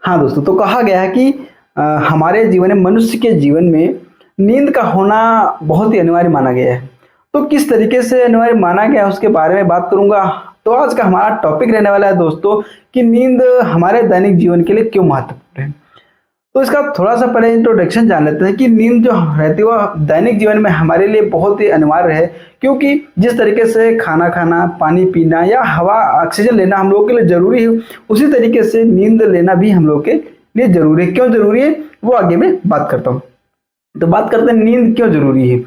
हाँ दोस्तों, तो कहा गया है कि हमारे जीवन में, मनुष्य के जीवन में नींद का होना बहुत ही अनिवार्य माना गया है। तो किस तरीके से अनिवार्य माना गया है उसके बारे में बात करूंगा। तो आज का हमारा टॉपिक रहने वाला है दोस्तों कि नींद हमारे दैनिक जीवन के लिए क्यों महत्वपूर्ण है। तो इसका थोड़ा सा पहले इंट्रोडक्शन जान लेते हैं कि नींद जो रहती है वह दैनिक जीवन में हमारे लिए बहुत ही अनिवार्य है, क्योंकि जिस तरीके से खाना खाना, पानी पीना या हवा ऑक्सीजन लेना हम लोगों के लिए जरूरी है, उसी तरीके से नींद लेना भी हम लोग के लिए जरूरी है। क्यों जरूरी है वो आगे मैं बात करता हूँ। तो बात करते हैं नींद क्यों जरूरी है।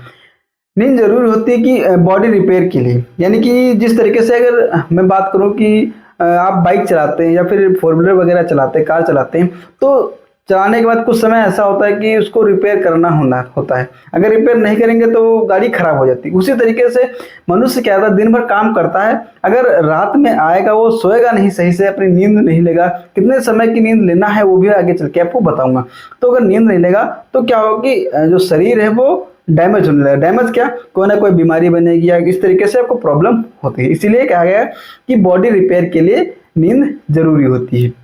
नींद जरूरी होती है कि बॉडी रिपेयर के लिए, यानी कि जिस तरीके से अगर मैं बात करूं कि आप बाइक चलाते हैं या फिर फोर व्हीलर वगैरह चलाते हैं, कार चलाते हैं, तो चलाने के बाद कुछ समय ऐसा होता है कि उसको रिपेयर करना होता है। अगर रिपेयर नहीं करेंगे तो गाड़ी खराब हो जाती है। उसी तरीके से मनुष्य क्या होता है, दिन भर काम करता है, अगर रात में आएगा वो सोएगा नहीं सही से, अपनी नींद नहीं लेगा। कितने समय की नींद लेना है वो भी आगे चल के आपको बताऊंगा। तो अगर नींद नहीं लेगा तो क्या होगा कि जो शरीर है वो डैमेज होने लगेगा। डैमेज क्या, कोई ना कोई बीमारी बनेगी या इस तरीके से आपको प्रॉब्लम होती है। इसीलिए कहा गया कि बॉडी रिपेयर के लिए नींद जरूरी होती है।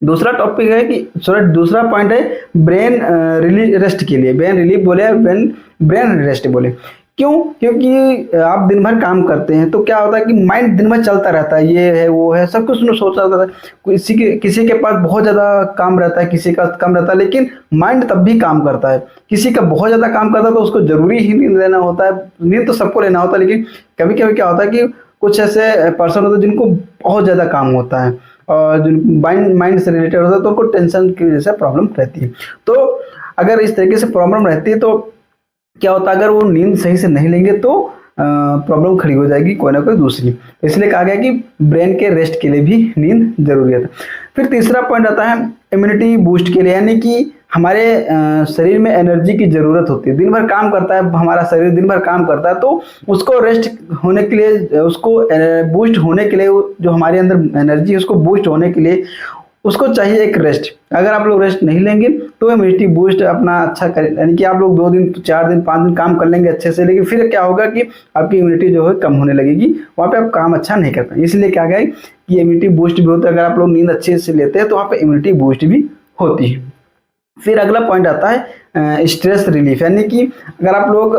दूसरा टॉपिक है कि दूसरा पॉइंट है ब्रेन रेस्ट के लिए। ब्रेन रिलीफ बोले, ब्रेन रेस्ट बोले। क्यों? क्योंकि आप दिन भर काम करते हैं तो क्या होता है कि माइंड दिन भर चलता रहता है, ये है वो है, सब कुछ सोचता रहता है। किसी के पास बहुत ज़्यादा काम रहता है, किसी का कम रहता है, लेकिन माइंड तब भी काम करता है। किसी का बहुत ज़्यादा काम करता है तो उसको जरूरी ही नींद लेना होता है। नींद तो सबको लेना होता है, लेकिन कभी कभी क्या होता है कि कुछ ऐसे पर्सन होते हैं जिनको बहुत ज़्यादा काम होता है और जो माइंड से रिलेटेड होता है, तो उनको टेंशन की वजह से प्रॉब्लम रहती है। तो अगर इस तरीके से प्रॉब्लम रहती है तो क्या होता है, अगर वो नींद सही से नहीं लेंगे तो प्रॉब्लम खड़ी हो जाएगी कोई ना कोई दूसरी। तो इसलिए कहा गया कि ब्रेन के रेस्ट के लिए भी नींद जरूरी है। फिर तीसरा पॉइंट आता है इम्यूनिटी बूस्ट के लिए, यानी कि हमारे शरीर में एनर्जी की जरूरत होती है। दिन भर काम करता है हमारा शरीर, दिन भर काम करता है, तो उसको रेस्ट होने के लिए, उसको बूस्ट होने के लिए, जो हमारे अंदर एनर्जी है उसको बूस्ट होने के लिए उसको चाहिए एक रेस्ट। अगर आप लोग रेस्ट नहीं लेंगे तो इम्यूनिटी बूस्ट अपना अच्छा कर, यानी कि आप लोग 2 दिन 4 दिन 5 दिन काम कर लेंगे अच्छे से, लेकिन फिर क्या होगा कि आपकी इम्यूनिटी जो है कम होने लगेगी, वहाँ पे आप काम अच्छा नहीं कर पाएंगे। इसलिए क्या गया कि इम्यूनिटी बूस्ट भी होता है। अगर आप लोग नींद अच्छे से लेते हैं तो वहाँ पे इम्यूनिटी बूस्ट भी होती है। फिर अगला पॉइंट आता है स्ट्रेस रिलीफ, यानी कि अगर आप लोग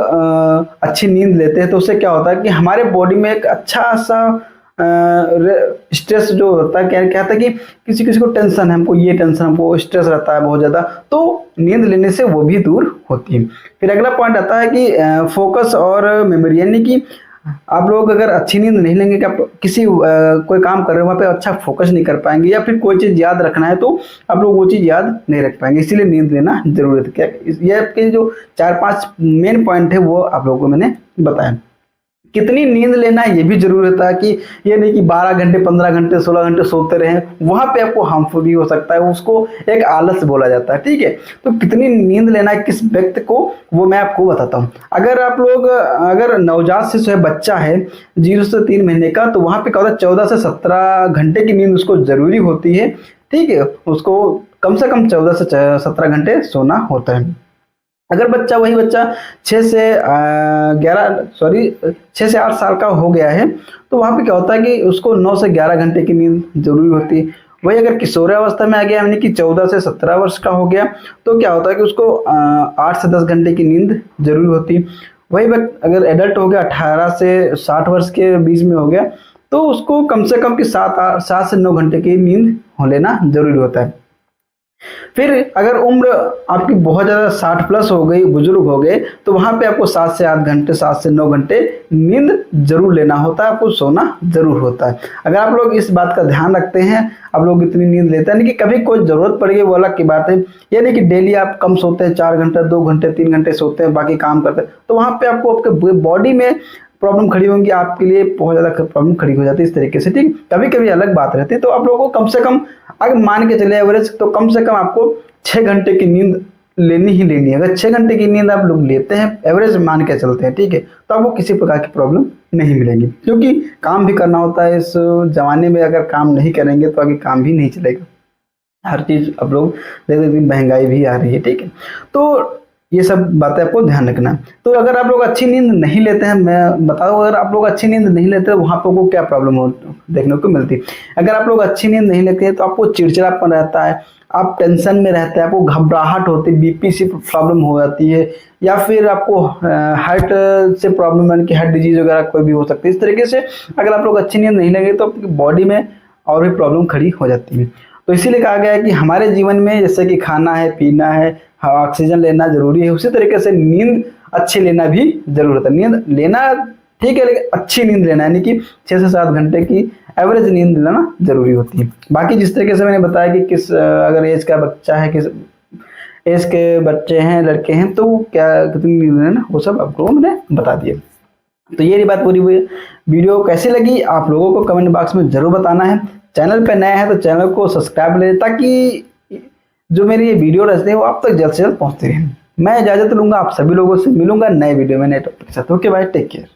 अच्छी नींद लेते हैं तो उससे क्या होता है कि हमारे बॉडी में एक अच्छा सा स्ट्रेस जो होता है, क्या होता है कि किसी किसी को टेंशन है, हमको ये टेंशन, हमको स्ट्रेस रहता है बहुत ज़्यादा, तो नींद लेने से वो भी दूर होती है। फिर अगला पॉइंट आता है कि फोकस और मेमोरी, यानी कि आप लोग अगर अच्छी नींद नहीं लेंगे कि आप किसी कोई काम कर रहे हो वहाँ पे अच्छा फोकस नहीं कर पाएंगे, या फिर कोई चीज़ याद रखना है तो आप लोग वो चीज़ याद नहीं रख पाएंगे। इसीलिए नींद लेना जरूरी है। क्या ये आपके जो 4-5 मेन पॉइंट है वो आप लोगों को मैंने बताया। कितनी नींद लेना है ये भी जरूरी होता है कि ये नहीं कि 12 घंटे 15 घंटे 16 घंटे सोते रहें, वहां पे आपको हार्मफुल भी हो सकता है, उसको एक आलस बोला जाता है। ठीक है, तो कितनी नींद लेना है किस व्यक्ति को वो मैं आपको बताता हूँ। अगर आप लोग अगर नवजात शिशु है, बच्चा है 0 से 3 महीने का, तो वहां पे क्या होता है 14 से 17 घंटे की नींद उसको जरूरी होती है। ठीक है, उसको कम से कम 14 से 17 घंटे सोना होता है। अगर वही बच्चा 6 से 8 साल का हो गया है तो वहाँ पे क्या होता है कि उसको 9 से 11 घंटे की नींद जरूरी होती है। वही अगर किशोरावस्था में आ गया, यानी कि 14 से 17 वर्ष का हो गया, तो क्या होता है कि उसको 8 से 10 घंटे की नींद जरूरी होती है। वही अगर एडल्ट हो गया 18 से 60 वर्ष के बीच में हो गया, तो उसको कम से कम कि 7 से 9 घंटे की नींद लेना जरूरी होता है। फिर अगर उम्र आपकी बहुत ज़्यादा 60 प्लस हो गई, बुजुर्ग हो गए, तो वहाँ पे आपको 7 से 8 घंटे 7 से 9 घंटे नींद जरूर लेना होता है, आपको सोना जरूर होता है। अगर आप लोग इस बात का ध्यान रखते हैं, आप लोग इतनी नींद लेते हैं, नहीं कि कभी कोई ज़रूरत पड़ गई वो अलग की बात है, ये नहीं कि डेली आप कम सोते हैं, 4 घंटे 2 घंटे 3 घंटे सोते हैं, बाकी काम करते हैं, तो वहाँ पे आपको आपके बॉडी में प्रॉब्लम खड़ी होंगी, आपके लिए बहुत ज़्यादा प्रॉब्लम खड़ी हो जाती है इस तरीके से। ठीक, कभी कभी अलग बात रहती है। तो आप लोगों को कम से कम अगर मान के चले एवरेज, तो कम से कम आपको 6 घंटे की नींद लेनी ही लेनी है। अगर 6 घंटे की नींद आप लोग लेते हैं, एवरेज मान के चलते हैं, ठीक है, तो आपको किसी प्रकार की प्रॉब्लम नहीं मिलेगी, क्योंकि काम भी करना होता है। इस जमाने में अगर काम नहीं करेंगे तो आगे काम भी नहीं चलेगा। हर चीज़ आप लोग देख सकते, महंगाई भी आ रही है। ठीक है, तो ये सब बातें आपको ध्यान रखना है। तो अगर आप लोग अच्छी नींद नहीं लेते हैं, मैं बताऊँ, अगर आप लोग अच्छी नींद नहीं लेते हैं वहाँ पे आपको क्या प्रॉब्लम हो देखने को मिलती है। अगर आप लोग अच्छी नींद नहीं लेते हैं तो आपको चिड़चिड़ापन रहता है, आप टेंशन में रहते हैं, आपको घबराहट होती है, बीपी से प्रॉब्लम हो जाती है, या फिर आपको हार्ट से प्रॉब्लम यानी कि हार्ट डिजीज वगैरह कोई भी हो सकती है। इस तरीके से अगर आप लोग अच्छी नींद नहीं लेंगे तो आपकी बॉडी में और भी प्रॉब्लम खड़ी हो जाती है। तो इसीलिए कहा गया है कि हमारे जीवन में जैसे कि खाना है, पीना है, हवा, ऑक्सीजन लेना जरूरी है, उसी तरीके से नींद अच्छी लेना भी जरूरत है। नींद लेना ठीक है, लेकिन अच्छी नींद लेना यानी कि 6 से 7 घंटे की एवरेज नींद लेना जरूरी होती है। बाकी जिस तरीके से मैंने बताया कि किस अगर एज का बच्चा है, किस एज के बच्चे हैं, लड़के हैं, तो क्या कितनी नींद लेना, वो सब आपको मैंने बता दिया। तो ये बात पूरी हुई। वीडियो कैसी लगी आप लोगों को कमेंट बॉक्स में जरूर बताना है। चैनल पे नया है तो चैनल को सब्सक्राइब ले, ताकि जो मेरी ये वीडियो रहते हैं वो आप तक जल्द से जल्द पहुंचते रहें। मैं इजाजत लूंगा, आप सभी लोगों से मिलूंगा नए वीडियो में नए टॉपिक के साथ। Okay bye, take care.